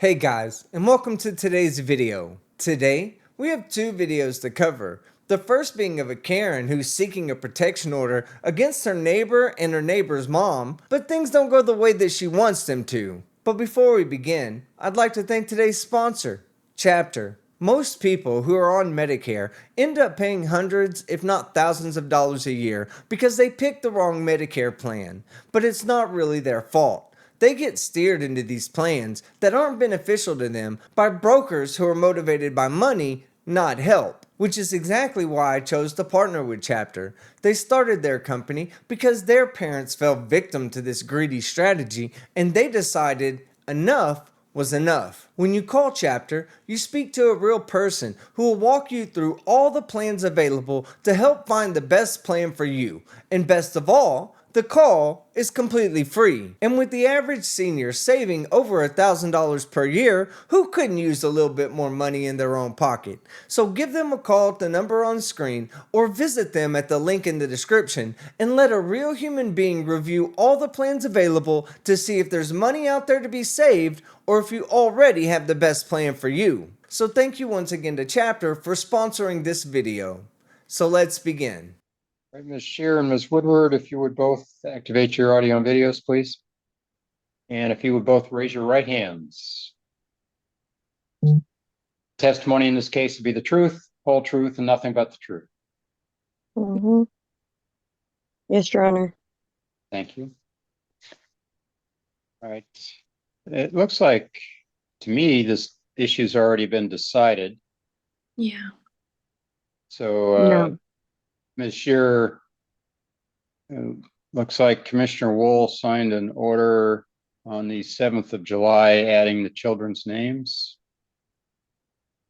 Hey guys, and welcome to today's video. Today, we have two videos to cover. The first being of a Karen who's seeking a protection order against her neighbor and her neighbor's mom, but things don't go the way that she wants them to. But before we begin, I'd like to thank today's sponsor, Chapter. Most people who are on Medicare end up paying hundreds, if not thousands of dollars a year because they picked the wrong Medicare plan. But it's not really their fault. They get steered into these plans that aren't beneficial to them by brokers who are motivated by money, not help. Which is exactly why I chose to partner with Chapter. They started their company because their parents fell victim to this greedy strategy and they decided enough was enough. When you call Chapter, you speak to a real person who will walk you through all the plans available to help find the best plan for you. And best of all, the call is completely free. And with the average senior saving over $1,000 per year, who couldn't use a little bit more money in their own pocket? So give them a call at the number on screen or visit them at the link in the description and let a real human being review all the plans available to see if there's money out there to be saved or if you already have the best plan for you. So thank you once again to Chapter for sponsoring this video. So let's begin. Right, Ms. Shear and Ms. Woodward, if you would both activate your audio and videos, please. And if you would both raise your right hands. Testimony in this case would be the truth, whole truth, and nothing but the truth. Mm-hmm. Yes, Your Honor. Thank you. All right. It looks like, to me, this issue's already been decided. Yeah. So, No. Ms. Shear, looks like Commissioner Wool signed an order on the 7th of July adding the children's names.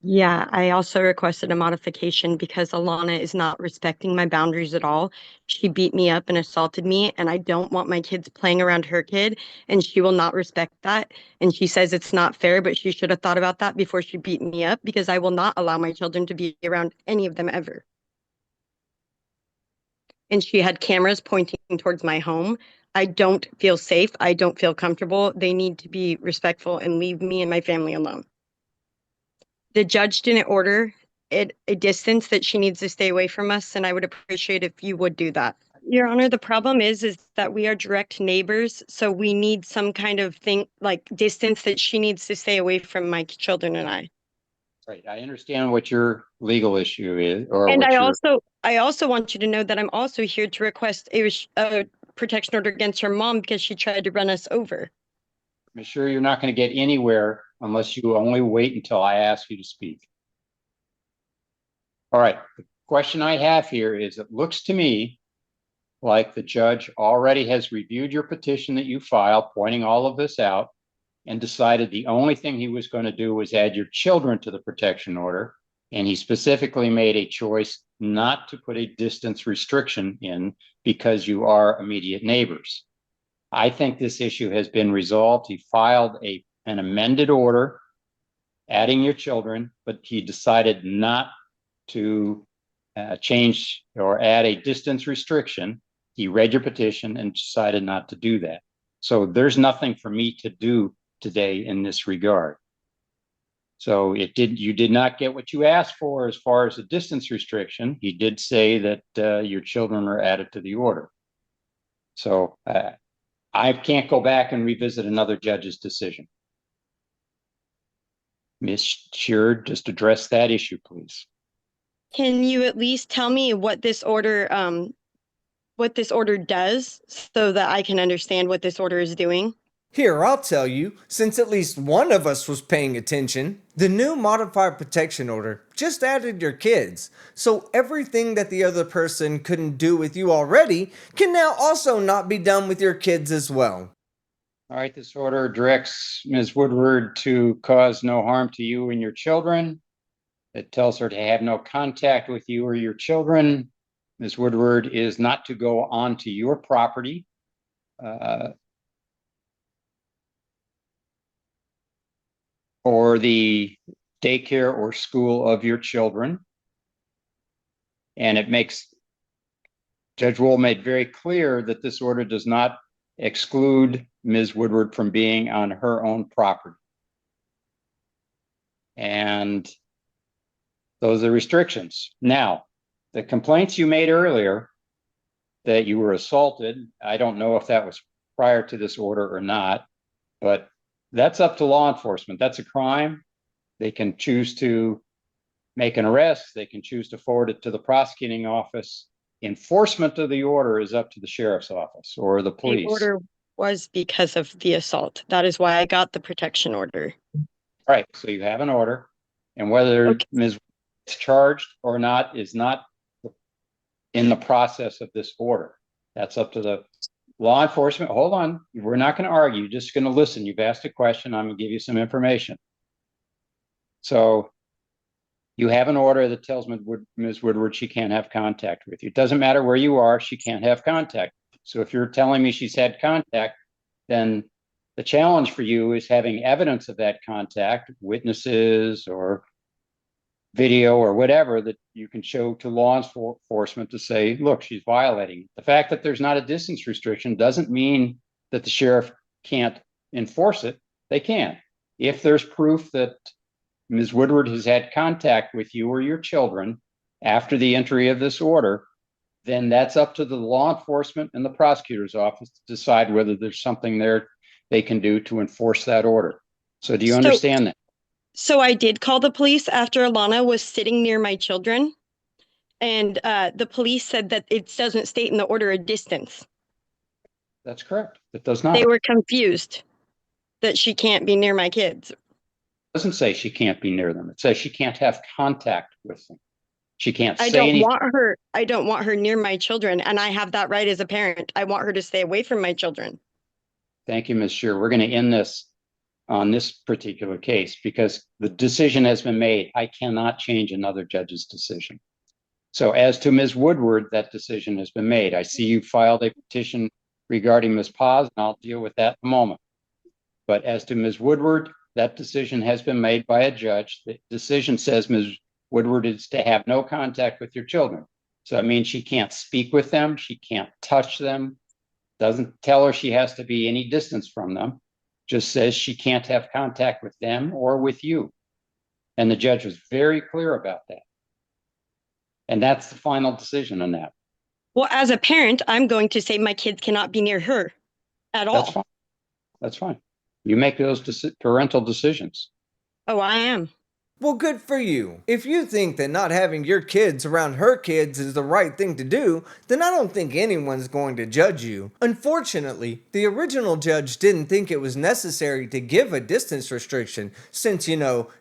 Yeah, I also requested a modification because Alana is not respecting my boundaries at all. She beat me up and assaulted me, and I don't want my kids playing around her kid, and she will not respect that. And she says it's not fair, but she should have thought about that before she beat me up because I will not allow my children to be around any of them ever. And she had cameras pointing towards my home. I don't feel safe. I don't feel comfortable. They need to be respectful and leave me and my family alone. The judge didn't order it a distance that she needs to stay away from us, and I would appreciate if you would do that. Your Honor, the problem is that we are direct neighbors, so we need some kind of thing like distance that she needs to stay away from my children and I. Right. I understand what your legal issue is, or And what I also want you to know that I'm also here to request a protection order against her mom because she tried to run us over. I'm sure you're not going to get anywhere unless you only wait until I ask you to speak. All right. The question I have here is, it looks to me like the judge already has reviewed your petition that you filed, pointing all of this out, and decided the only thing he was going to do was add your children to the protection order. And he specifically made a choice not to put a distance restriction in because you are immediate neighbors. I think this issue has been resolved. He filed an amended order adding your children, but he decided not to change or add a distance restriction. He read your petition and decided not to do that. So there's nothing for me to do today in this regard. So you did not get what you asked for as far as the distance restriction. He did say that your children are added to the order. So I can't go back and revisit another judge's decision. Ms. Shear, just address that issue, please. Can you at least tell me what this order does so that I can understand what this order is doing? Here, I'll tell you, since at least one of us was paying attention. The new modified protection order just added your kids, so everything that the other person couldn't do with you already can now also not be done with your kids as well. All right, this order directs Ms. Woodward to cause no harm to you and your children. It tells her to have no contact with you or your children. Ms. Woodward is not to go onto your property. Or the daycare or school of your children. And it makes, Judge Wool made very clear that this order does not exclude Ms. Woodward from being on her own property. And those are restrictions. Now, the complaints you made earlier that you were assaulted, I don't know if that was prior to this order or not, but that's up to law enforcement. That's a crime. They can choose to make an arrest. They can choose to forward it to the prosecuting office. Enforcement of the order is up to the sheriff's office or the The police. order was because of the assault. That is why I got the protection order. Right. So you have an order, and whether Okay. Ms. is charged or not is not in the process of this order. That's up to the law enforcement. Hold on. We're not going to argue. You're just going to listen. You've asked a question. I'm going to give you some information. So you have an order that tells Ms. Woodward she can't have contact with you. It doesn't matter where you are. She can't have contact. So if you're telling me she's had contact, then the challenge for you is having evidence of that contact, witnesses or video or whatever that you can show to law enforcement to say, look, she's violating. The fact that there's not a distance restriction doesn't mean that the sheriff can't enforce it. They can. If there's proof that Ms. Woodward has had contact with you or your children after the entry of this order, then that's up to the law enforcement and the prosecutor's office to decide whether there's something there they can do to enforce that order. So do you understand that? So I did call the police after Alana was sitting near my children, and the police said that it doesn't state in the order a distance. That's correct. It does not. They were confused that she can't be near my kids. It doesn't say she can't be near them. It says she can't have contact with them. She can't say anything. I don't want her near my children, and I have that right as a parent. I want her to stay away from my children. Thank you, Ms. Shear. We're going to end this on this particular case because the decision has been made. I cannot change another judge's decision. So as to Ms. Woodward, that decision has been made. I see you filed a petition regarding Ms. Paz, and I'll deal with that in a moment. But as to Ms. Woodward, that decision has been made by a judge. The decision says Ms. Woodward is to have no contact with your children. So that means she can't speak with them. She can't touch them. Doesn't tell her she has to be any distance from them. Just says she can't have contact with them or with you. And the judge was very clear about that. And that's the final decision on that. Well, as a parent, I'm going to say my kids cannot be near her at all. That's fine. That's fine. You make those parental decisions. Oh, I am. Well, good for you. If you think that not having your kids around her kids is the right thing to do, then I don't think anyone's going to judge you. Unfortunately, the original judge didn't think it was necessary to give a distance restriction since,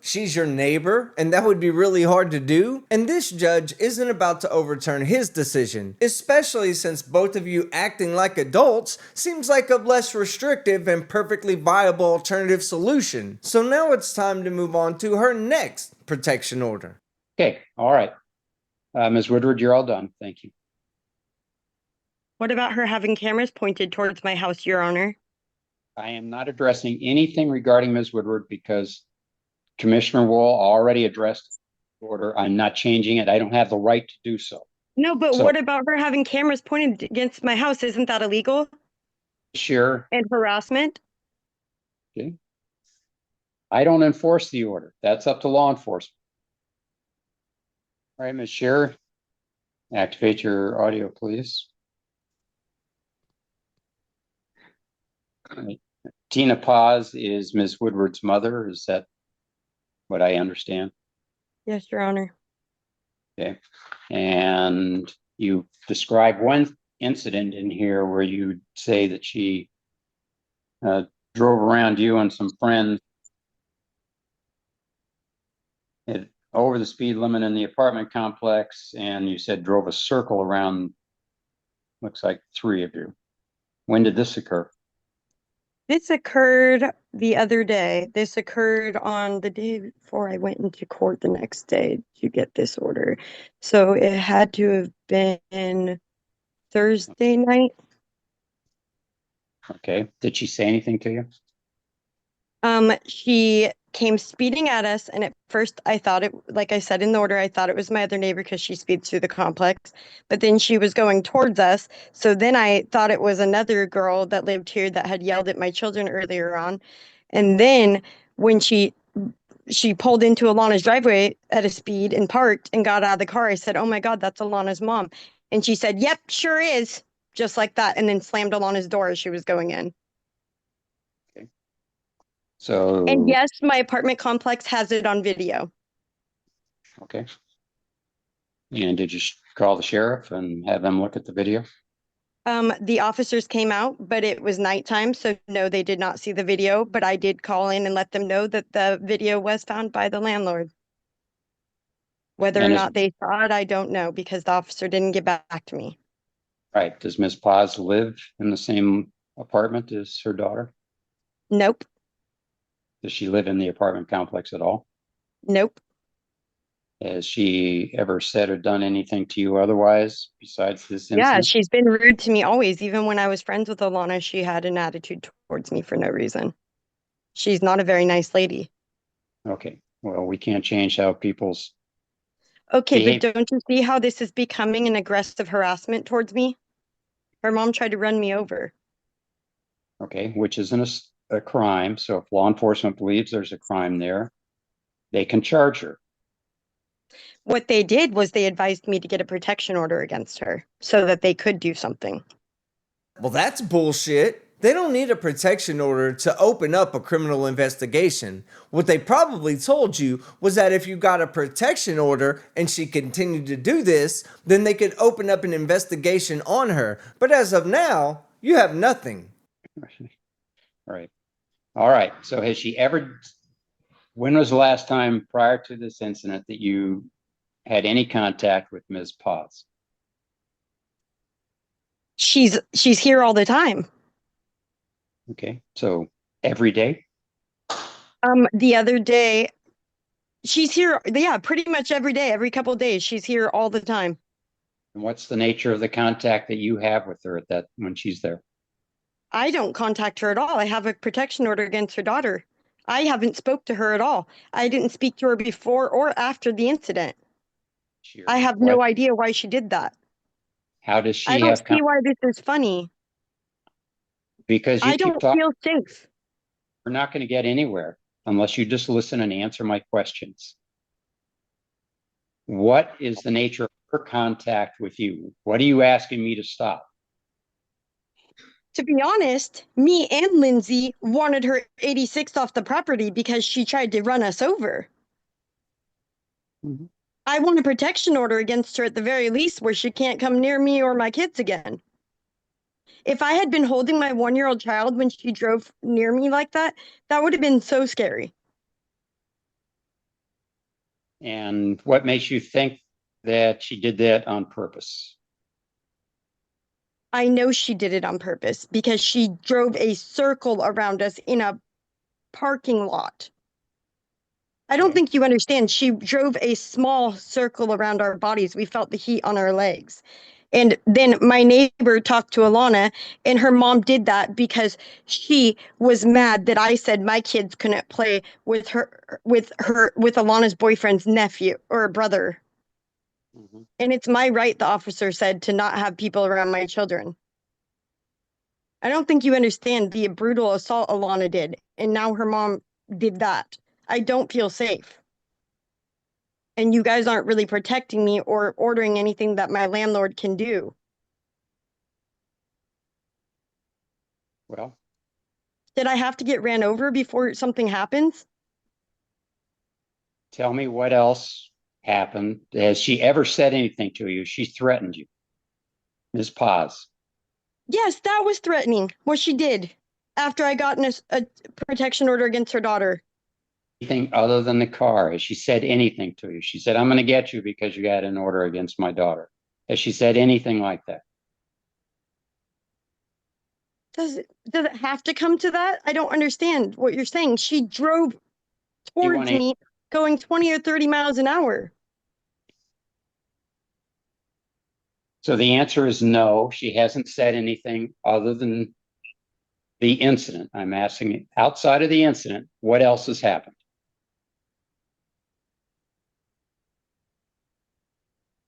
she's your neighbor and that would be really hard to do. And this judge isn't about to overturn his decision, especially since both of you acting like adults seems like a less restrictive and perfectly viable alternative solution. So now it's time to move on to her next protection order. Okay, all right. Ms. Woodward, you're all done. Thank you. What about her having cameras pointed towards my house, Your Honor? I am not addressing anything regarding Ms. Woodward because Commissioner Wool already addressed the order. I'm not changing it. I don't have the right to do so. No, but what about her having cameras pointed against my house? Isn't that illegal? Sure. And harassment? Okay. I don't enforce the order. That's up to law enforcement. All right, Ms. Scheer, activate your audio, please. Tina Paz is Ms. Woodward's mother. Is that what I understand? Yes, Your Honor. Okay. And you describe one incident in here where you say that she drove around you and some friends over the speed limit in the apartment complex, and you said drove a circle around, looks like 3 of you. When did this occur? This occurred the other day. This occurred on the day before I went into court the next day to get this order. So it had to have been Thursday night. Okay. Did she say anything to you? She came speeding at us, and at first I thought it, like I said in the order, I thought it was my other neighbor because she speeds through the complex, but then she was going towards us. So then I thought it was another girl that lived here that had yelled at my children earlier on. And then when she she pulled into Alana's driveway at a speed and parked and got out of the car. I said, "Oh my God, that's Alana's mom." And she said, "Yep, sure is." Just like that. And then slammed Alana's door as she was going in. Okay. And So, yes, my apartment complex has it on video. okay. And did you call the sheriff and have them look at the video? The officers came out, but it was nighttime. So no, they did not see the video, but I did call in and let them know that the video was found by the landlord. Whether or And is not they saw it, I don't know because the officer didn't get back to me. right. Does Ms. Paz live in the same apartment as her daughter? Nope. Does she live in the apartment complex at all? Nope. Has she ever said or done anything to you otherwise besides this Yeah, incident? she's been rude to me always. Even when I was friends with Alana, she had an attitude towards me for no reason. She's not a very nice lady. Okay. Well, we can't change how people's Okay, but behave. don't you see how this is becoming an aggressive harassment towards me? Her mom tried to run me over. Okay, which isn't a crime. So if law enforcement believes there's a crime there, they can charge her. What they did was they advised me to get a protection order against her so that they could do something. Well, that's bullshit. They don't need a protection order to open up a criminal investigation. What they probably told you was that if you got a protection order and she continued to do this, then they could open up an investigation on her. But as of now, you have nothing. Right. All right. So has she ever, when was the last time prior to this incident that you had any contact with Ms. Paz? She's here all the time. Okay. So every day? The other day, she's here, yeah, pretty much every day, every couple of days. She's here all the time. And what's the nature of the contact that you have with her at that when she's there? I don't contact her at all. I have a protection order against her daughter. I haven't spoke to her at all. I didn't speak to her before or after the incident. I have no What? idea why she did that. How does I she don't have see why this is funny. because you I keep don't talking, feel safe. we're not going to get anywhere unless you just listen and answer my questions. What is the nature of her contact with you? What are you asking me to stop? To be honest, me and Lindsay wanted her 86 off the property because she tried to run us over. Mhm. I want a protection order against her at the very least where she can't come near me or my kids again. If I had been holding my 1-year-old child when she drove near me like that, that would have been so scary. And what makes you think that she did that on purpose? I know she did it on purpose because she drove a circle around us in a parking lot. I don't Okay. think you understand. She drove a small circle around our bodies. We felt the heat on our legs. And then my neighbor talked to Alana, and her mom did that because she was mad that I said my kids couldn't play with Alana's boyfriend's nephew or brother. Mhm. And it's my right, the officer said, to not have people around my children. I don't think you understand the brutal assault Alana did, and now her mom did that. I don't feel safe. And you guys aren't really protecting me or ordering anything that my landlord can do. Well, Did I have to get ran over before something happens? tell me what else happened. Has she ever said anything to you? She threatened you, Ms. Paz. Yes, that was threatening, what she did after I got a protection order against her daughter. Anything other than the car? Has she said anything to you? She said, I'm going to get you because you got an order against my daughter. Has she said anything like that? Does it have to come to that? I don't understand what you're saying. She drove You want towards to, me going 20 or 30 miles an hour. so the answer is no. She hasn't said anything other than the incident. I'm asking outside of the incident, what else has happened?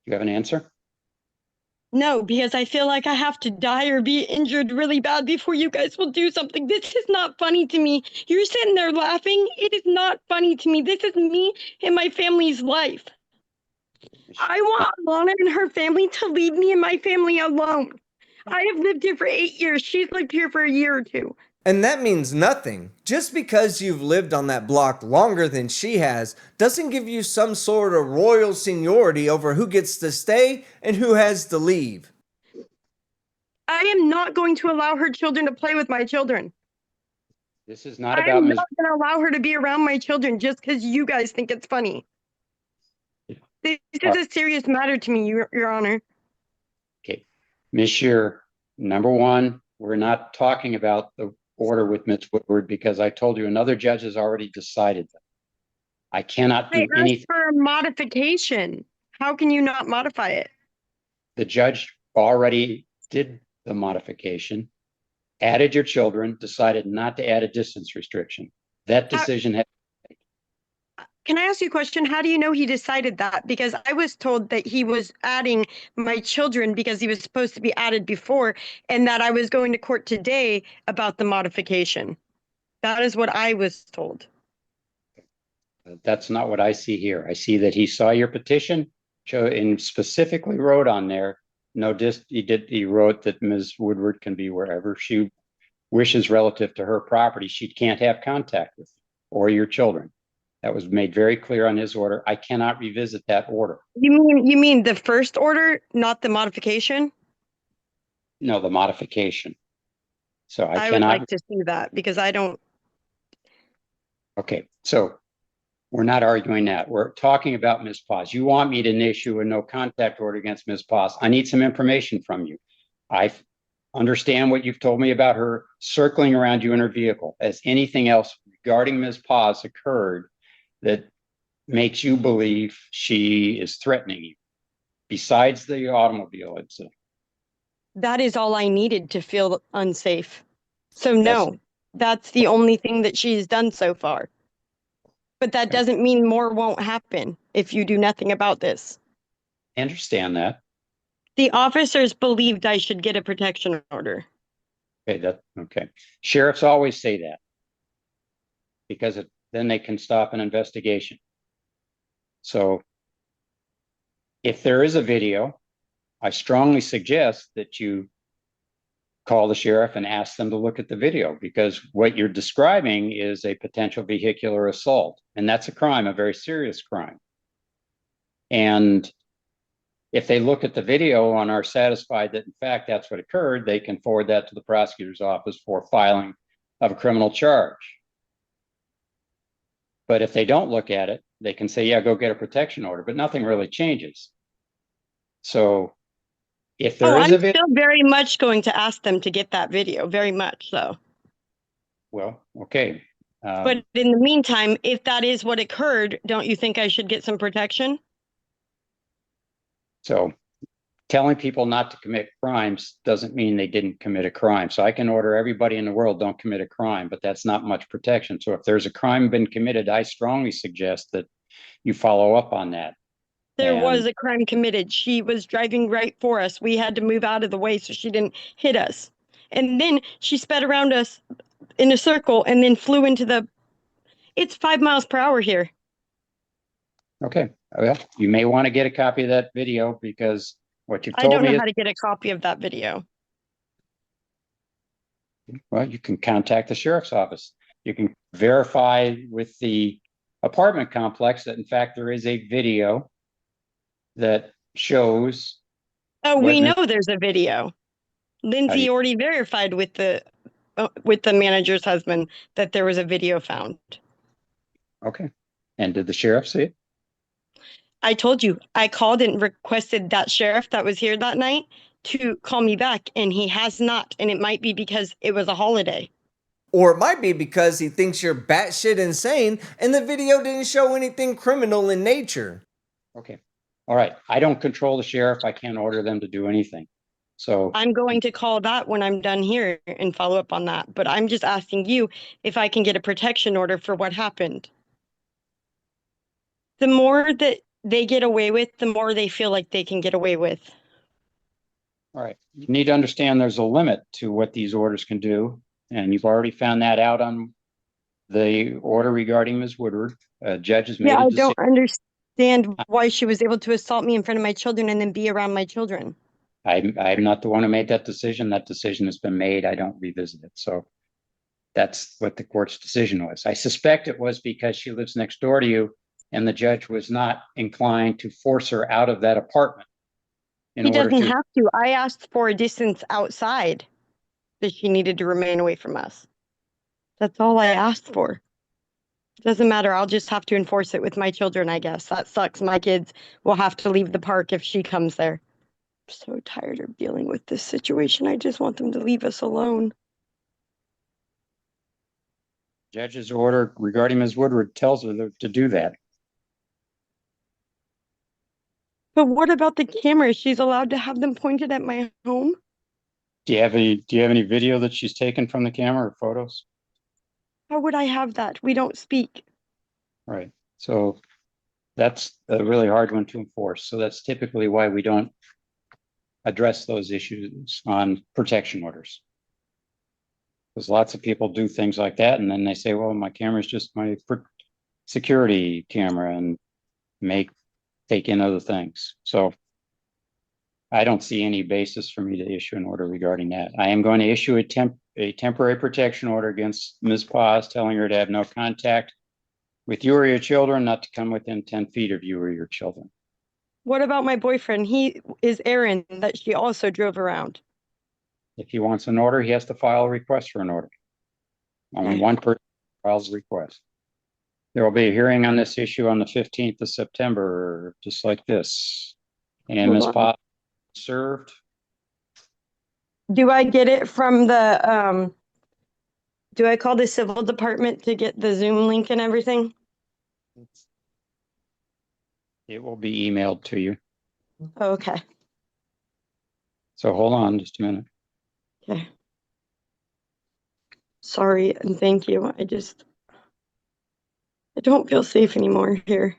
You have an answer? No, because I feel like I have to die or be injured really bad before you guys will do something. This is not funny to me. You're sitting there laughing. It is not funny to me. This is me and my family's life. I want Alana and her family to leave me and my family alone. I have lived here for 8 years. She's lived here for a year or two. And that means nothing. Just because you've lived on that block longer than she has doesn't give you some sort of royal seniority over who gets to stay and who has to leave. I am not going to allow her children to play with my children. This is not I about am Ms. not going to allow her to be around my children just because you guys think it's funny. This is a serious matter to me, Your Honor. Okay, Ms. Shearer, number one, we're not talking about the order with Ms. Woodward because I told you another judge has already decided that. I cannot I do asked anything. for a modification. How can you not modify it? The judge already did the modification, added your children, decided not to add a distance restriction. That decision had. Can I ask you a question? How do you know he decided that? Because I was told that he was adding my children because he was supposed to be added before, and that I was going to court today about the modification. That is what I was told. That's not what I see here. I see that he saw your petition, and specifically wrote on there, he wrote that Ms. Woodward can be wherever she wishes relative to her property. She can't have contact with you or your children. That was made very clear on his order. I cannot revisit that order. You mean the first order, not the modification? No, the modification. So I I would cannot. like to see that because I don't. Okay, so we're not arguing that. We're talking about Ms. Paz. You want me to issue a no contact order against Ms. Paz. I need some information from you. I understand what you've told me about her circling around you in her vehicle. Has anything else regarding Ms. Paz occurred that makes you believe she is threatening you besides the automobile incident? That is all I needed to feel unsafe. So That's no, that's the only thing that she's done so far. But that okay. doesn't mean more won't happen if you do nothing about this. I understand that. The officers believed I should get a protection order. Okay. Sheriffs always say that because then they can stop an investigation. So if there is a video, I strongly suggest that you call the sheriff and ask them to look at the video, because what you're describing is a potential vehicular assault, and that's a crime, a very serious crime. And if they look at the video and are satisfied that in fact that's what occurred, they can forward that to the prosecutor's office for filing of a criminal charge. But if they don't look at it, they can say, yeah, go get a protection order, but nothing really changes. So if there is I'm a video, still very much going to ask them to get that video, very much so. well, okay. But in the meantime, if that is what occurred, don't you think I should get some protection? So telling people not to commit crimes doesn't mean they didn't commit a crime. So I can order everybody in the world don't commit a crime, but that's not much protection. So if there's a crime been committed, I strongly suggest that you follow up on that. There And was a crime committed. She was driving right for us. We had to move out of the way so she didn't hit us. And then she sped around us in a circle and then flew into the. It's 5 miles per hour here. okay, well, you may want to get a copy of that video because what you've I told don't me know is, how to get a copy of that video. well, you can contact the sheriff's office. You can verify with the apartment complex that in fact there is a video that shows Oh, what we know there's a video. Lindsay already verified with the manager's husband that there was a video found. okay. And did the sheriff see it? I told you, I called and requested that sheriff that was here that night to call me back, and he has not. And it might be because it was a holiday. Or it might be because he thinks you're batshit insane and the video didn't show anything criminal in nature. Okay. All right. I don't control the sheriff. I can't order them to do anything. So I'm going to call that when I'm done here and follow up on that. But I'm just asking you if I can get a protection order for what happened. The more that they get away with, the more they feel like they can get away with. All right. You need to understand there's a limit to what these orders can do. And you've already found that out on the order regarding Ms. Woodward. Judge has Yeah, made a I decision. don't understand why she was able to assault me in front of my children and then be around my children. I'm not the one who made that decision. That decision has been made. I don't revisit it. So that's what the court's decision was. I suspect it was because she lives next door to you and the judge was not inclined to force her out of that apartment in He order doesn't to. have to. I asked for a distance outside that she needed to remain away from us. That's all I asked for. Doesn't matter. I'll just have to enforce it with my children, I guess. That sucks. My kids will have to leave the park if she comes there. I'm so tired of dealing with this situation. I just want them to leave us alone. Judge's order regarding Ms. Woodward tells her to do that. But what about the cameras? She's allowed to have them pointed at my home? Do you have any video that she's taken from the camera or photos? How would I have that? We don't speak. Right. So that's a really hard one to enforce. So that's typically why we don't address those issues on protection orders. Because lots of people do things like that, and then they say, well, my camera is just my security camera, and take in other things. So I don't see any basis for me to issue an order regarding that. I am going to issue a temporary protection order against Ms. Paz, telling her to have no contact with you or your children, not to come within 10 feet of you or your children. What about my boyfriend? He is Aaron that she also drove around. If he wants an order, he has to file a request for an order. Only Okay. one person files a request. There will be a hearing on this issue on the 15th of September, just like this. And Ms. Hold on. Paz served. Do I get it from the do I call the civil department to get the Zoom link and everything? It will be emailed to you. Okay. So hold on just a minute. Okay. Sorry and thank you. I don't feel safe anymore here.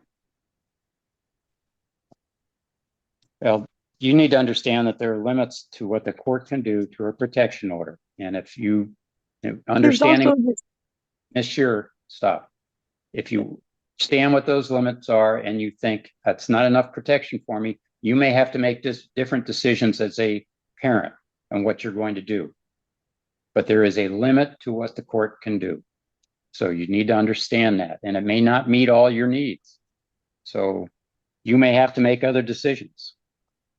Well, you need to understand that there are limits to what the court can do to a protection order. And if you understanding, Ms. Shearer, stop. If you stand what those limits are and you think that's not enough protection for me, you may have to make different decisions as a parent on what you're going to do. But there is a limit to what the court can do. So you need to understand that. And it may not meet all your needs. So you may have to make other decisions.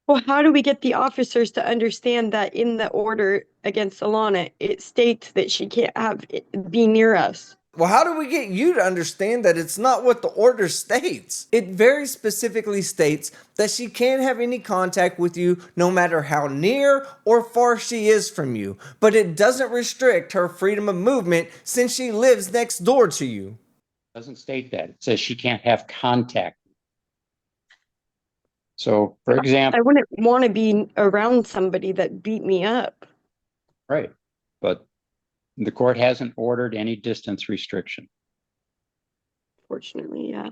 Well, how do we get the officers to understand that in the order against Alana, it states that she can't be near us? Well, how do we get you to understand that it's not what the order states? It very specifically states that she can't have any contact with you no matter how near or far she is from you, but it doesn't restrict her freedom of movement since she lives next door to you. It doesn't state that. It says she can't have contact. So, for example, I wouldn't want to be around somebody that beat me up. right, but the court hasn't ordered any distance restriction. Fortunately, yeah.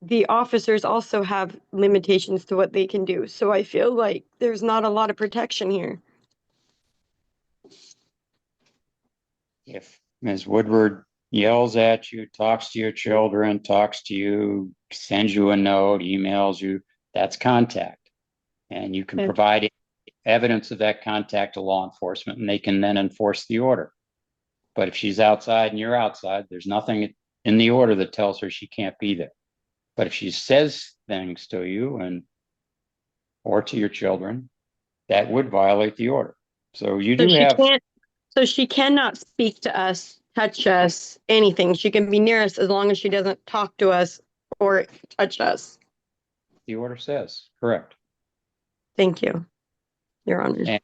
The officers also have limitations to what they can do. So I feel like there's not a lot of protection here. If Ms. Woodward yells at you, talks to your children, talks to you, sends you a note, emails you, that's contact. And you can provide evidence of that contact to law enforcement and they can then enforce the order. But if she's outside and you're outside, there's nothing in the order that tells her she can't be there. But if she says things to you or to your children, that would violate the order. So you do have. So she cannot speak to us, touch us, anything. She can be near us as long as she doesn't talk to us or touch us. The order says, correct. Thank you, Your Honor. And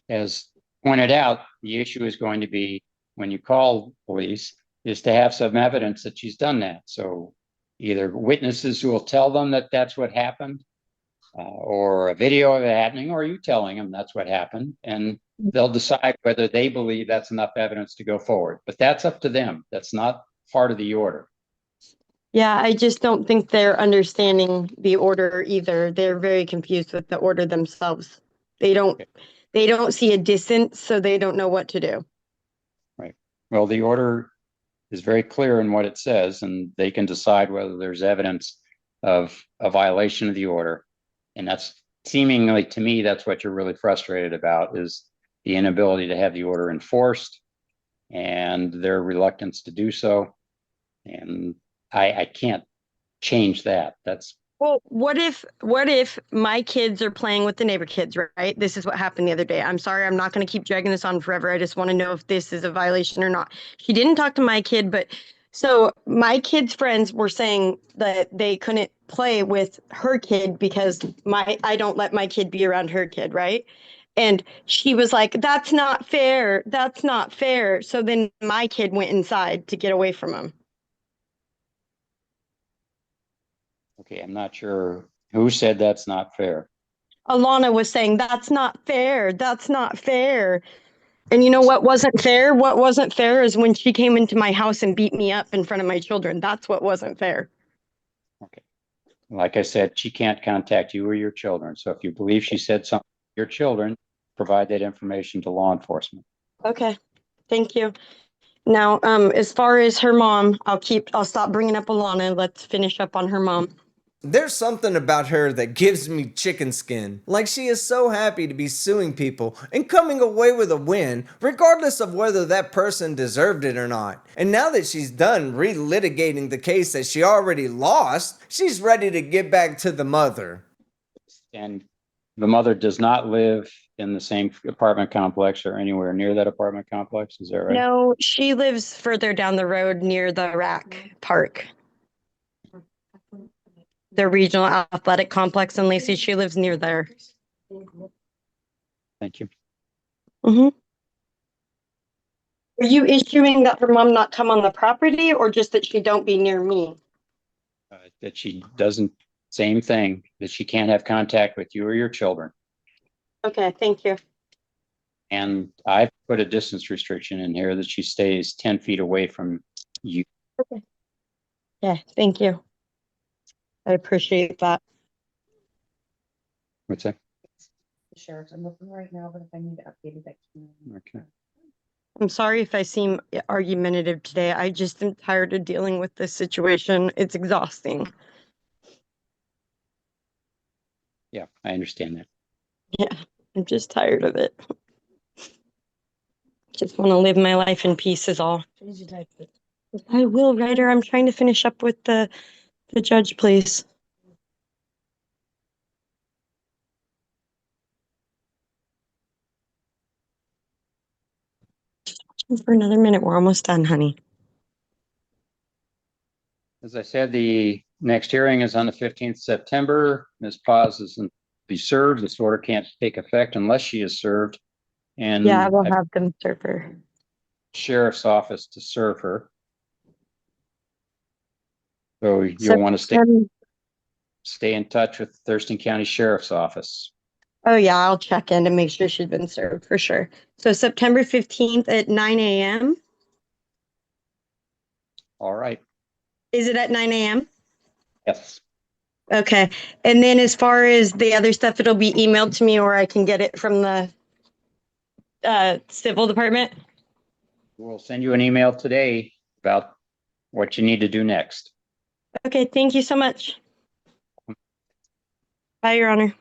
as pointed out, the issue is going to be when you call police is to have some evidence that she's done that. So either witnesses who will tell them that that's what happened, or a video of it happening, or you telling them that's what happened, and they'll decide whether they believe that's enough evidence to go forward. But that's up to them. That's not part of the order. Yeah, I just don't think they're understanding the order either. They're very confused with the order themselves. They don't Okay. they don't see a distance, so they don't know what to do. Right. Well, the order is very clear in what it says, and they can decide whether there's evidence of a violation of the order. And that's seemingly, to me, that's what you're really frustrated about, is the inability to have the order enforced and their reluctance to do so. And I can't change that. That's Well, what if my kids are playing with the neighbor kids, right? This is what happened the other day. I'm sorry, I'm not going to keep dragging this on forever. I just want to know if this is a violation or not. She didn't talk to my kid, but so my kids' friends were saying that they couldn't play with her kid because my I don't let my kid be around her kid, right? And she was like, "That's not fair. That's not fair." So then my kid went inside to get away from him. okay. I'm not sure who said that's not fair. Alana was saying, "That's not fair. That's not fair." And you know what wasn't fair? What wasn't fair is when she came into my house and beat me up in front of my children. That's what wasn't fair. Okay. Like I said, she can't contact you or your children. So if you believe she said something to your children, provide that information to law enforcement. Okay. Thank you. Now, as far as her mom, I'll stop bringing up Alana. Let's finish up on her mom. There's something about her that gives me chicken skin. Like she is so happy to be suing people and coming away with a win, regardless of whether that person deserved it or not. And now that she's done relitigating the case that she already lost, she's ready to get back to the mother. And the mother does not live in the same apartment complex or anywhere near that apartment complex. Is that right? No, she lives further down the road near the rack park, the regional athletic complex in Lacey. She lives near there. Thank you. Mm-hmm. Are you issuing that her mom not come on the property or just that she don't be near me? That she doesn't, same thing, that she can't have contact with you or your children. Okay, thank you. And I've put a distance restriction in here that she stays 10 feet away from you. Okay. Yeah, thank you. I appreciate that. What's that? The sheriff's, I'm looking right now, but if I need to update it, I can. Okay. I'm sorry if I seem argumentative today. I just am tired of dealing with this situation. It's exhausting. Yeah, I understand that. Yeah, I'm just tired of it. Just want to live my life in peace is all. Change the type. I will, Ryder. I'm trying to finish up with the judge, please. For another minute. We're almost done, honey. As I said, the next hearing is on the 15th September. Ms. Paz is to be served. This order can't take effect unless she is served. And Yeah, I will I've have them serve her. sheriff's office to serve her. So So, you'll want to stay in touch with Thurston County Sheriff's Office. oh yeah, I'll check in to make sure she's been served for sure. So September 15th at 9 a.m. All right. Is it at 9 a.m.? Yes. Okay. And then as far as the other stuff, it'll be emailed to me or I can get it from the civil department. We'll send you an email today about what you need to do next. Okay. Thank you so much. Bye, Your Honor.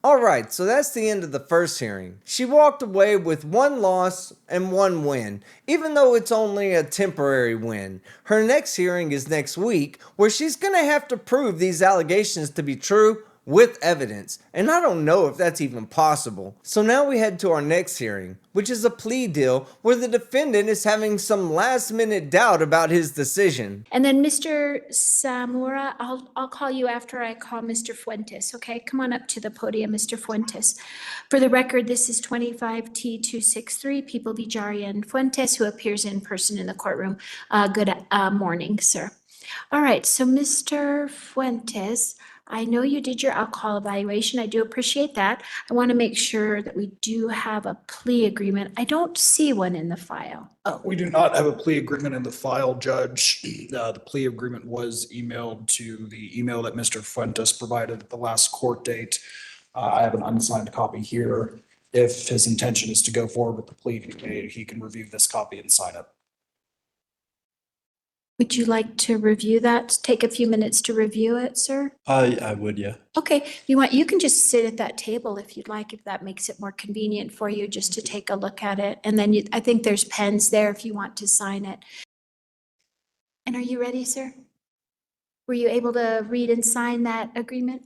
Alright, so that's the end of the first hearing. She walked away with one loss and one win, even though it's only a temporary win. Her next hearing is next week, where she's gonna have to prove these allegations to be true with evidence, and I don't know if that's even possible. So now we head to our next hearing, which is a plea deal where the defendant is having some last minute doubt about his decision. And then Mr. Samura, I'll call you after I call Mr. Fuentes, okay? Come on up to the podium, Mr. Fuentes. For the record, this is 25T263, People v. Jaria and Fuentes, who appears in person in the courtroom. Good morning, sir. All right, so Mr. Fuentes, I know you did your alcohol evaluation. I do appreciate that. I want to make sure that we do have a plea agreement. I don't see one in the file. We do not have a plea agreement in the file, Judge. The plea agreement was emailed to the email that Mr. Fuentes provided at the last court date. I have an unsigned copy here. If his intention is to go forward with the plea, he can review this copy and sign it. Would you like to review that? Take a few minutes to review it, sir? I would, yeah. Okay, you can just sit at that table if you'd like, if that makes it more convenient for you, just to take a look at it. And then I think there's pens there if you want to sign it. And are you ready, sir? Were you able to read and sign that agreement?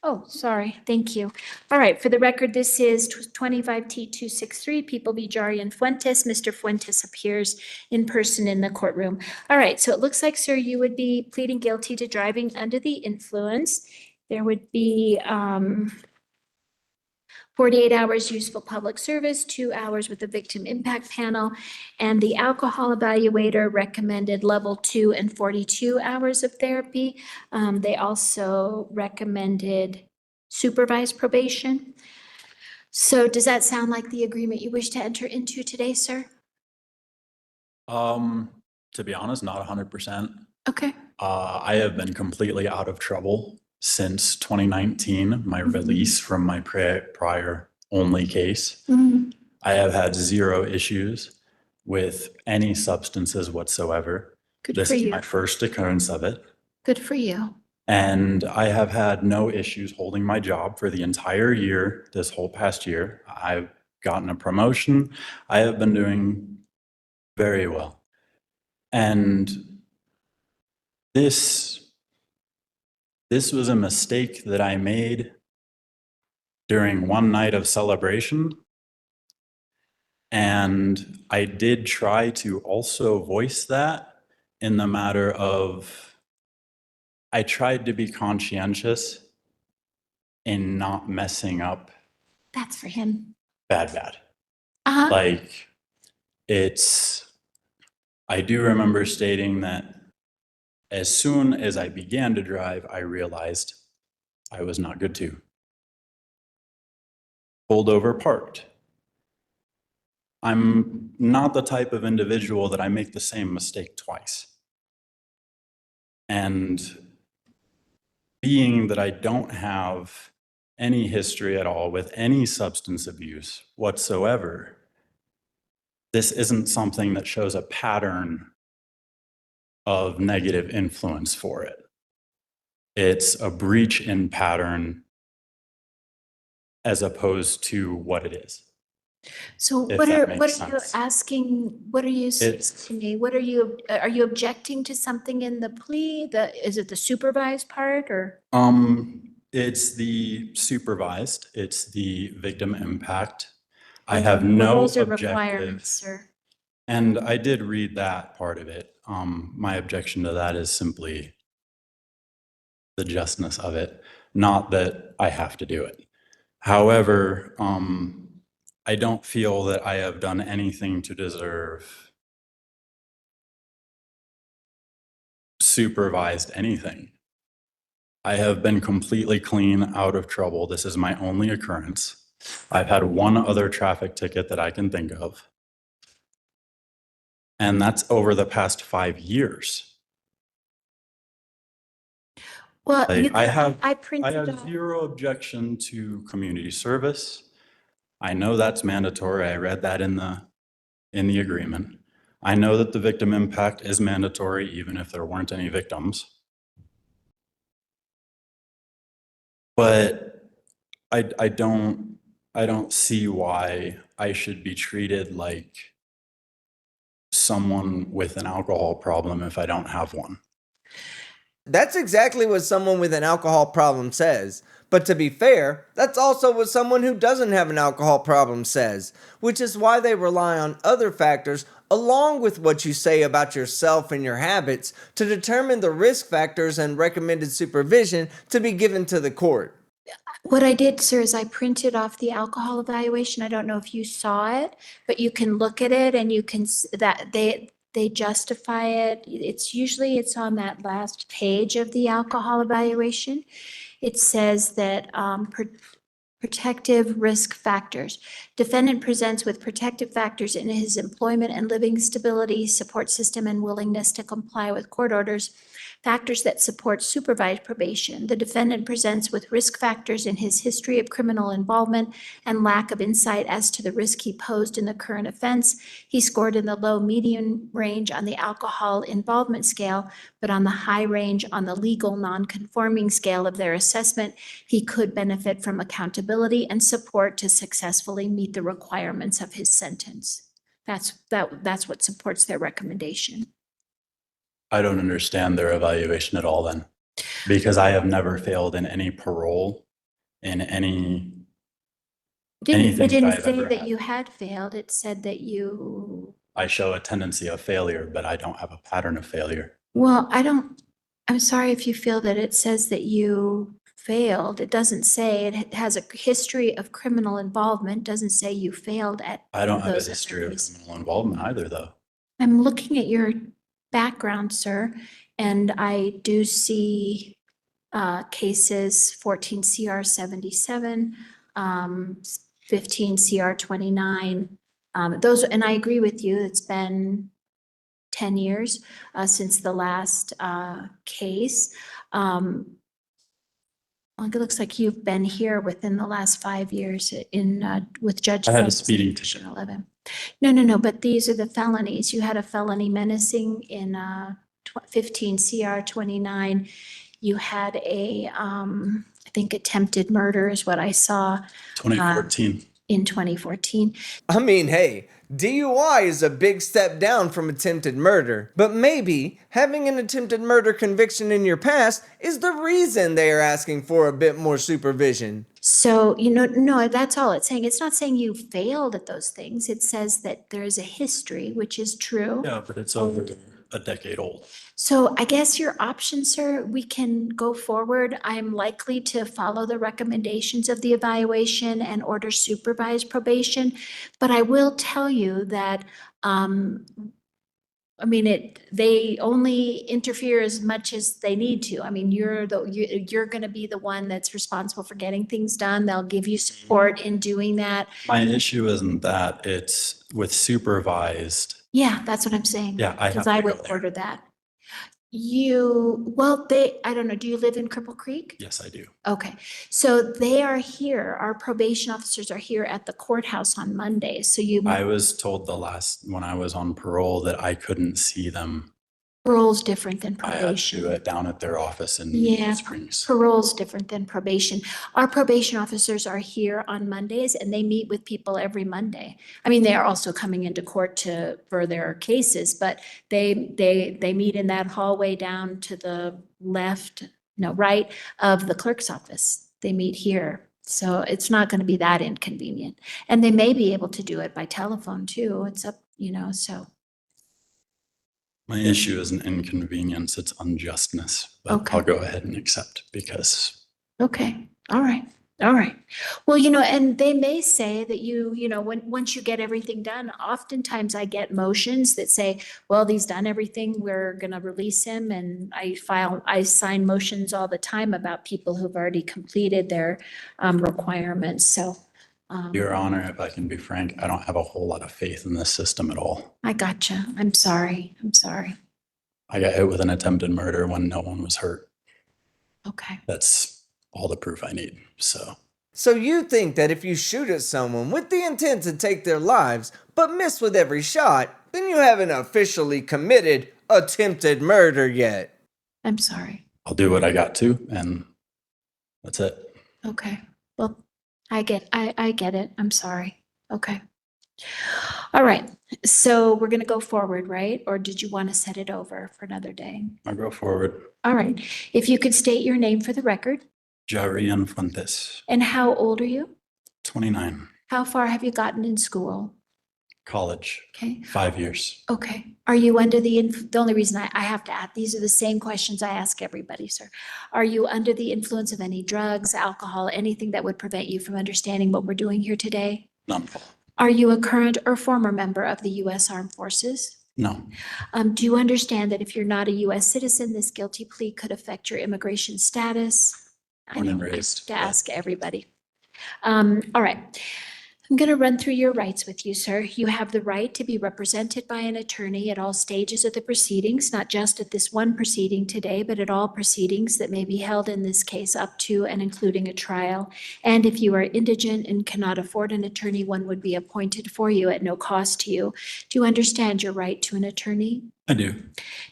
Oh, sorry. Thank you. All right. For the record, this is 25T263, People v. Jarian Fuentes. Mr. Fuentes appears in person in the courtroom. All right. So it looks like, sir, you would be pleading guilty to driving under the influence. There would be 48 hours useful public service, 2 hours with the victim impact panel, and the alcohol evaluator recommended level 2 and 42 hours of therapy. They also recommended supervised probation. So does that sound like the agreement you wish to enter into today, sir? To be honest, not 100%. Okay. I have been completely out of trouble since 2019, my release from my prior only case. I have had 0 issues with any substances whatsoever. Good This for is you. my first occurrence of it. Good for you. And I have had no issues holding my job for the entire year, this whole past year. I've gotten a promotion. I have been doing very well. And this was a mistake that I made during one night of celebration. And I did try to also voice that in the matter of, I tried to be conscientious in not messing up That's for him. bad. Uh-huh. Like, I do remember stating that as soon as I began to drive, I realized I was not good to. Pulled over, parked. I'm not the type of individual that I make the same mistake twice. And being that I don't have any history at all with any substance abuse whatsoever, this isn't something that shows a pattern of negative influence for it. It's a breach in pattern as opposed to what it is. So If what that are makes you sense. asking? What are you saying It's- to me? Are you objecting to something in the plea? Is it the supervised part or? It's the supervised, it's the victim impact. I Those have are- no Those are requirements, objective, sir. and I did read that part of it. My objection to that is simply the justness of it, not that I have to do it. However, I don't feel that I have done anything to deserve supervised anything. I have been completely clean, out of trouble. This is my only occurrence. I've had one other traffic ticket that I can think of. And that's over the past 5 years. Well, Like, I I printed have off. 0 objection to community service. I know that's mandatory. I read that in the agreement. I know that the victim impact is mandatory, even if there weren't any victims. But I don't see why I should be treated like someone with an alcohol problem if I don't have one. That's exactly what someone with an alcohol problem says. But to be fair, that's also what someone who doesn't have an alcohol problem says, which is why they rely on other factors along with what you say about yourself and your habits to determine the risk factors and recommended supervision to be given to the court. What I did, sir, is I printed off the alcohol evaluation. I don't know if you saw it, but you can look at it and you can, they justify it. It's on that last page of the alcohol evaluation. It says that protective risk factors. Defendant presents with protective factors in his employment and living stability, support system, and willingness to comply with court orders. Factors that support supervised probation. The defendant presents with risk factors in his history of criminal involvement and lack of insight as to the risk he posed in the current offense. He scored in the low medium range on the alcohol involvement scale, but on the high range on the legal non-conforming scale of their assessment. He could benefit from accountability and support to successfully meet the requirements of his sentence. That's what supports their recommendation. I don't understand their evaluation at all then, because I have never failed in any parole, in any, It anything didn't I've say ever that had. you had failed. It said that you, I show a tendency of failure, but I don't have a pattern of failure. well, I'm sorry if you feel that it says that you failed. It doesn't say, it has a history of criminal involvement, doesn't say you failed at. I don't have a those history of cases. criminal involvement either, though. I'm looking at your background, sir, and I do see cases 14 CR 77, 15 CR 29. Those, and I agree with you, it's been 10 years since the last case. Well, it looks like you've been here within the last 5 years with Judge. I had a Fuentes in speeding Division ticket. 11. No, but these are the felonies. You had a felony menacing in 15 CR 29. You had I think attempted murder is what I saw 2014. in 2014. I mean, hey, DUI is a big step down from attempted murder, but maybe having an attempted murder conviction in your past is the reason they are asking for a bit more supervision. So, no, that's all it's saying. It's not saying you failed at those things. It says that there is a history, which is true. Yeah, but it's over a decade old. So I guess your option, sir, we can go forward. I'm likely to follow the recommendations of the evaluation and order supervised probation. But I will tell you that, they only interfere as much as they need to. I mean, you're gonna be the one that's responsible for getting things done. They'll give you support in doing that. My issue isn't that, it's with supervised. Yeah, that's what I'm saying. Yeah, I have Because to I go would there. order that. I don't know, do you live in Cripple Creek? Yes, I do. Okay, so they are here, our probation officers are here at the courthouse on Monday, so I was told when I was on parole that I couldn't see them. parole's different than I had to probation. do it down at their office in Yeah, Springs. parole's different than probation. Our probation officers are here on Mondays and they meet with people every Monday. I mean, they are also coming into court for their cases, but they meet in that hallway down to the right of the clerk's office. They meet here. So it's not going to be that inconvenient. And they may be able to do it by telephone too. It's up, so. My issue isn't inconvenience, it's unjustness, but Okay. I'll go ahead and accept because Okay, all right. Well, and they may say that once you get everything done, oftentimes I get motions that say, well, he's done everything, we're gonna release him. And I sign motions all the time about people who've already completed their requirements, so. Your Honor, if I can be frank, I don't have a whole lot of faith in this system at all. I gotcha. I'm sorry. I got hit with an attempted murder when no one was hurt. Okay. That's all the proof I need, so. So you think that if you shoot at someone with the intent to take their lives, but miss with every shot, then you haven't officially committed attempted murder yet? I'm sorry. I'll do what I got to, and that's it. Okay, well, I get it. I'm sorry. Okay. All right, so we're gonna go forward, right? Or did you want to set it over for another day? I'll go forward. All right, if you could state your name for the record Jarian Fuentes, and how old are you? 29, How far have you gotten in school? college, Okay, 5 years. okay. Are you under the only reason I have to ask, these are the same questions I ask everybody, sir. Are you under the influence of any drugs, alcohol, anything that would prevent you from understanding what we're doing here today? None. Are you a current or former member of the U.S. Armed Forces? No, Do you understand that if you're not a US citizen, this guilty plea could affect your immigration status? I Born and know, I have raised, to yeah. ask everybody. All right. I'm going to run through your rights with you, sir. You have the right to be represented by an attorney at all stages of the proceedings, not just at this one proceeding today, but at all proceedings that may be held in this case up to and including a trial. And if you are indigent and cannot afford an attorney, one would be appointed for you at no cost to you. Do you understand your right to an attorney? I do.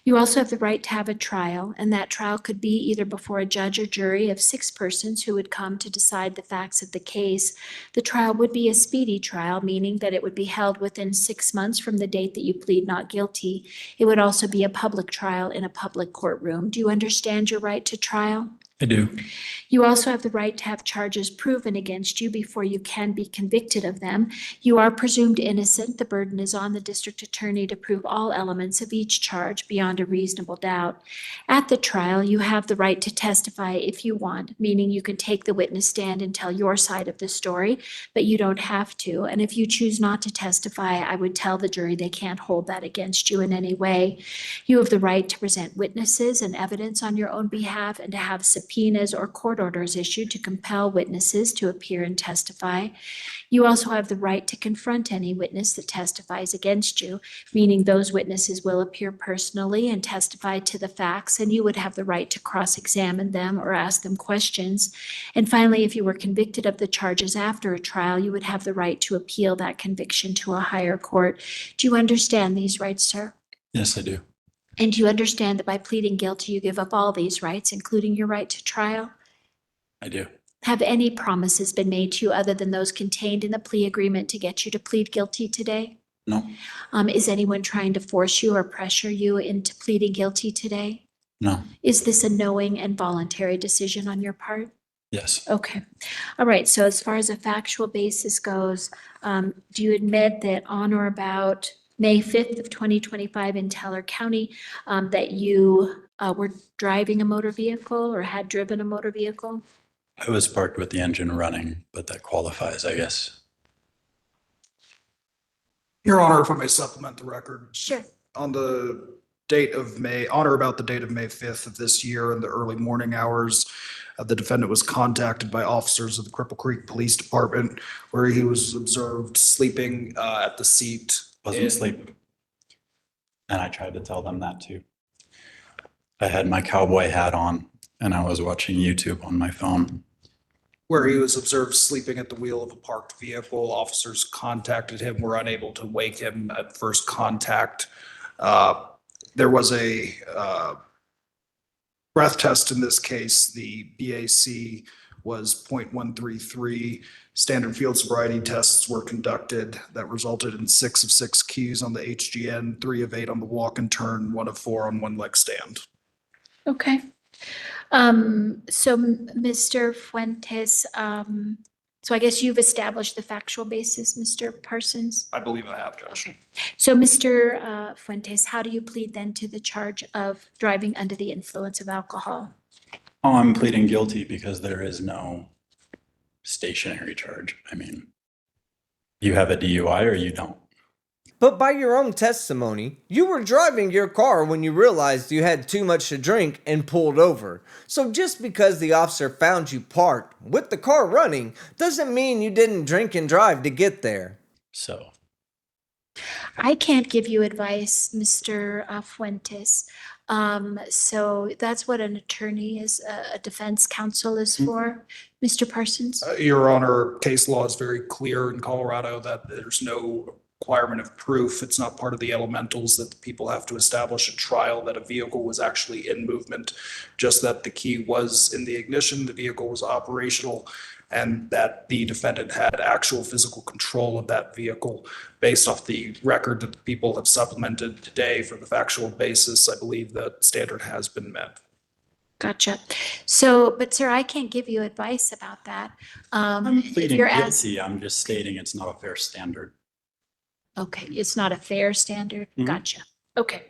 You also have the right to have a trial, and that trial could be either before a judge or jury of 6 persons who would come to decide the facts of the case. The trial would be a speedy trial, meaning that it would be held within 6 months from the date that you plead not guilty. It would also be a public trial in a public courtroom. Do you understand your right to trial? I do. You also have the right to have charges proven against you before you can be convicted of them. You are presumed innocent. The burden is on the district attorney to prove all elements of each charge beyond a reasonable doubt. At the trial, you have the right to testify if you want, meaning you can take the witness stand and tell your side of the story, but you don't have to. And if you choose not to testify, I would tell the jury they can't hold that against you in any way. You have the right to present witnesses and evidence on your own behalf and to have subpoenas or court orders issued to compel witnesses to appear and testify. You also have the right to confront any witness that testifies against you, meaning those witnesses will appear personally and testify to the facts, and you would have the right to cross-examine them or ask them questions. And finally, if you were convicted of the charges after a trial, you would have the right to appeal that conviction to a higher court. Do you understand these rights, sir? Yes, I do. And do you understand that by pleading guilty, you give up all these rights, including your right to trial? I do. Have any promises been made to you other than those contained in the plea agreement to get you to plead guilty today? No, Is anyone trying to force you or pressure you into pleading guilty today? no, Is this a knowing and voluntary decision on your part? yes, Okay. All right. So as far as a factual basis goes, do you admit that on or about May 5th of 2025 in Teller County, that you were driving a motor vehicle or had driven a motor vehicle? I was parked with the engine running, but that qualifies, I guess. Your Honor, if I may supplement the record. Sure. On the date of May, on or about the date of May 5th of this year in the early morning hours, the defendant was contacted by officers of the Cripple Creek Police Department where he was observed sleeping at the seat. Wasn't sleeping. And I tried to tell them that too. I had my cowboy hat on and I was watching YouTube on my phone. Where he was observed sleeping at the wheel of a parked vehicle. Officers contacted him, were unable to wake him at first contact. There was a breath test in this case. The BAC was 0.133. Standard field sobriety tests were conducted that resulted in 6 of 6 Qs on the HGN, 3 of 8 on the walk and turn, 1 of 4 on one leg stand. Okay. So Mr. Fuentes, so I guess you've established the factual basis, Mr. Parsons? I believe I have, Judge. Okay. So Mr. Fuentes, how do you plead then to the charge of driving under the influence of alcohol? Oh, I'm pleading guilty because there is no stationary charge. I mean, you have a DUI or you don't. But by your own testimony, you were driving your car when you realized you had too much to drink and pulled over. So just because the officer found you parked with the car running doesn't mean you didn't drink and drive to get there. So I can't give you advice, Mr. Fuentes. So that's what an attorney is, a defense counsel is for. Mr. Parsons? Your Honor, case law is very clear in Colorado that there's no requirement of proof. It's not part of the elementals that the people have to establish a trial that a vehicle was actually in movement, just that the key was in the ignition, the vehicle was operational, and that the defendant had actual physical control of that vehicle. Based off the record that the people have supplemented today for the factual basis, I believe that standard has been met. Gotcha. So, but sir, I can't give you advice about that. I'm If pleading you're asked, guilty. I'm just stating it's not a fair standard. okay, it's not a fair standard. Mhm. Gotcha. Okay.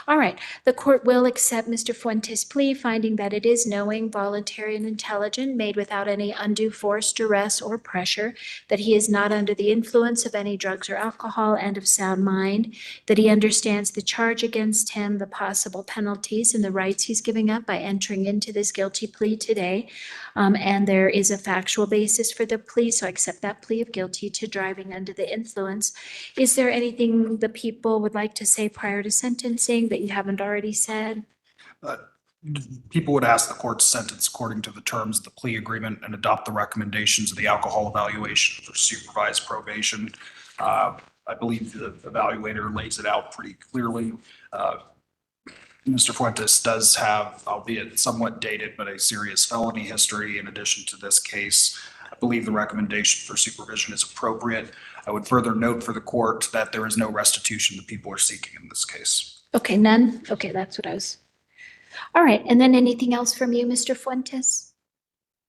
All right, the court will accept Mr. Fuentes' plea, finding that it is knowing, voluntary, and intelligent, made without any undue force, duress, or pressure, that he is not under the influence of any drugs or alcohol, and of sound mind, that he understands the charge against him, the possible penalties, and the rights he's giving up by entering into this guilty plea today. And there is a factual basis for the plea, so I accept that plea of guilty to driving under the influence. Is there anything the people would like to say prior to sentencing that you haven't already said? People would ask the court to sentence according to the terms of the plea agreement and adopt the recommendations of the alcohol evaluation for supervised probation. I believe the evaluator lays it out pretty clearly. Mr. Fuentes does have, albeit somewhat dated, but a serious felony history in addition to this case. I believe the recommendation for supervision is appropriate. I would further note for the court that there is no restitution that people are seeking in this case. Okay, none? Okay, that's what I was. All right, and then anything else from you, Mr. Fuentes?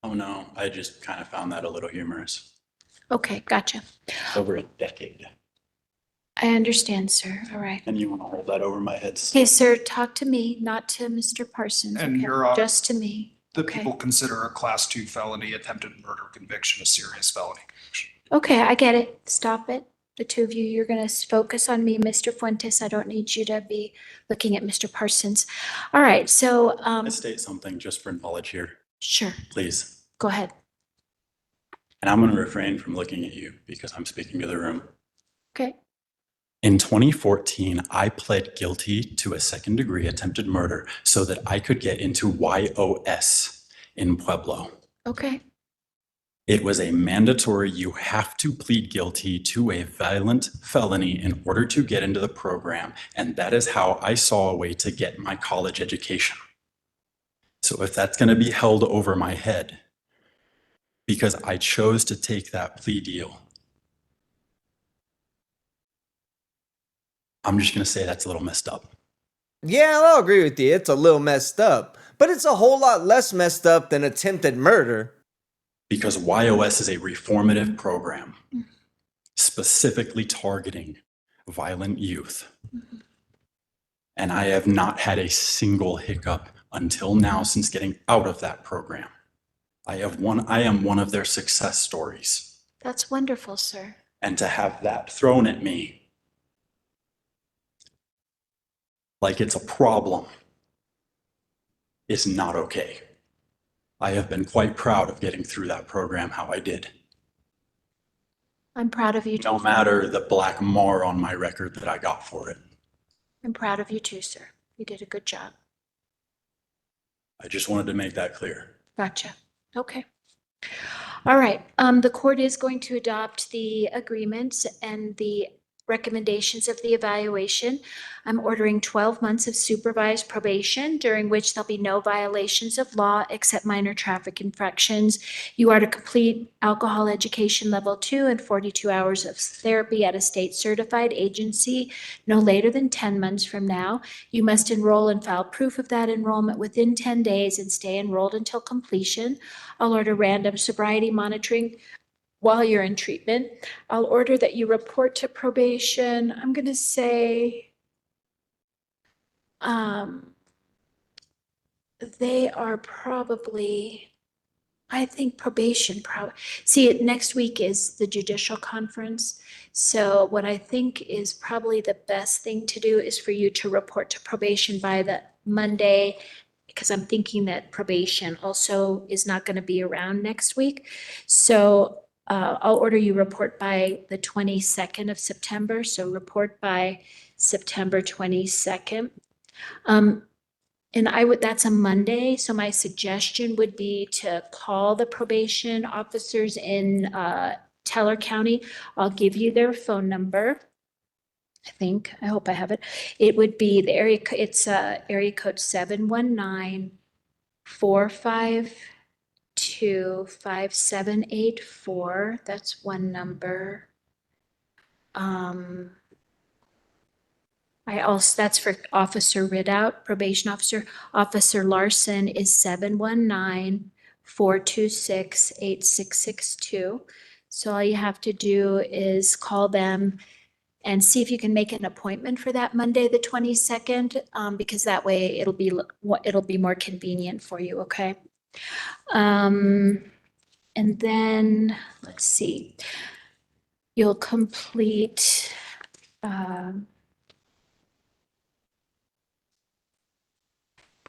Oh, no, I just kind of found that a little humorous. Okay, gotcha. Over a decade. I understand, sir. All right. And you want to hold that over my head still? Okay, sir, talk to me, not to Mr. Parsons. And okay? Your Honor, Just to me. The Okay. people consider a class 2 felony attempted murder conviction a serious felony conviction. Okay, I get it. Stop it. The two of you, you're going to focus on me, Mr. Fuentes. I don't need you to be looking at Mr. Parsons. All right, so, I state something just for knowledge here, sure, please. go ahead. And I'm going to refrain from looking at you because I'm speaking to the room. Okay, In 2014, I pled guilty to a second-degree attempted murder so that I could get into YOS in Pueblo. okay, It was a mandatory, you have to plead guilty to a violent felony in order to get into the program. And that is how I saw a way to get my college education. So if that's going to be held over my head because I chose to take that plea deal, I'm just going to say that's a little messed up. Yeah, I'll agree with you. It's a little messed up, but it's a whole lot less messed up than attempted murder. Because YOS is a reformative program specifically targeting violent youth. And I have not had a single hiccup until now since getting out of that program. I am one of their success stories. that's wonderful, sir. And to have that thrown at me like it's a problem is not okay. I have been quite proud of getting through that program how I did. I'm proud of you too. No matter the black mar on my record that I got for it. I'm proud of you too, sir. You did a good job. I just wanted to make that clear. Gotcha. Okay. All right. The court is going to adopt the agreements and the recommendations of the evaluation. I'm ordering 12 months of supervised probation, during which there'll be no violations of law except minor traffic infractions. You are to complete alcohol education level 2 and 42 hours of therapy at a state certified agency no later than 10 months from now. You must enroll and file proof of that enrollment within 10 days and stay enrolled until completion. I'll order random sobriety monitoring while you're in treatment. I'll order that you report to probation. I'm going to say they are probably, I think probation see, next week is the judicial conference. So what I think is probably the best thing to do is for you to report to probation by the Monday, because I'm thinking that probation also is not going to be around next week. So I'll order you report by the 22nd of September. So report by September 22nd. And that's a Monday. So my suggestion would be to call the probation officers in Teller County. I'll give you their phone number. I hope I have it. It would be the area, it's area code 719-452-5784. That's one number. That's for Officer Ridout, probation officer. Officer Larson is 719-426-8662. So all you have to do is call them and see if you can make an appointment for that Monday, the 22nd, because that way it'll be more convenient for you, okay? And then, let's see, you'll complete,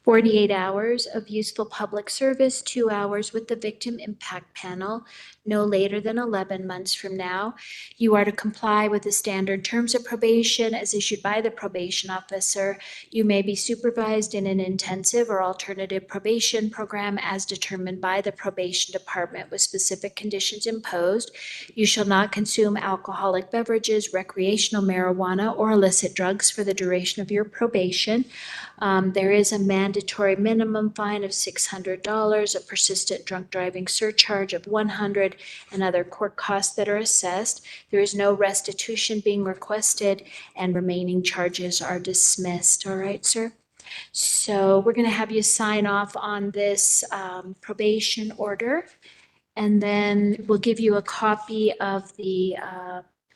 48 hours of useful public service, 2 hours with the Victim Impact Panel, no later than 11 months from now. You are to comply with the standard terms of probation as issued by the probation officer. You may be supervised in an intensive or alternative probation program as determined by the probation department with specific conditions imposed. You shall not consume alcoholic beverages, recreational marijuana, or illicit drugs for the duration of your probation. There is a mandatory minimum fine of $600, a persistent drunk driving surcharge of $100, and other court costs that are assessed. There is no restitution being requested, and remaining charges are dismissed. All right, sir? So we're going to have you sign off on this probation order, and then we'll give you a copy of the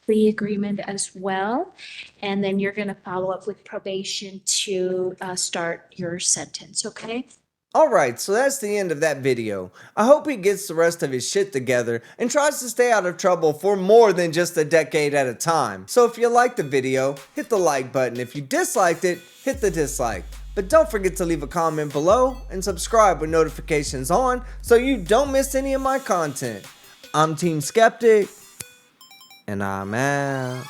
plea agreement as well. And then you're going to follow up with probation to start your sentence, okay? Alright, so that's the end of that video. I hope he gets the rest of his shit together and tries to stay out of trouble for more than just a decade at a time. So if you liked the video, hit the like button. If you disliked it, hit the dislike. But don't forget to leave a comment below and subscribe with notifications on so you don't miss any of my content. I'm Team Skeptic, and I'm out.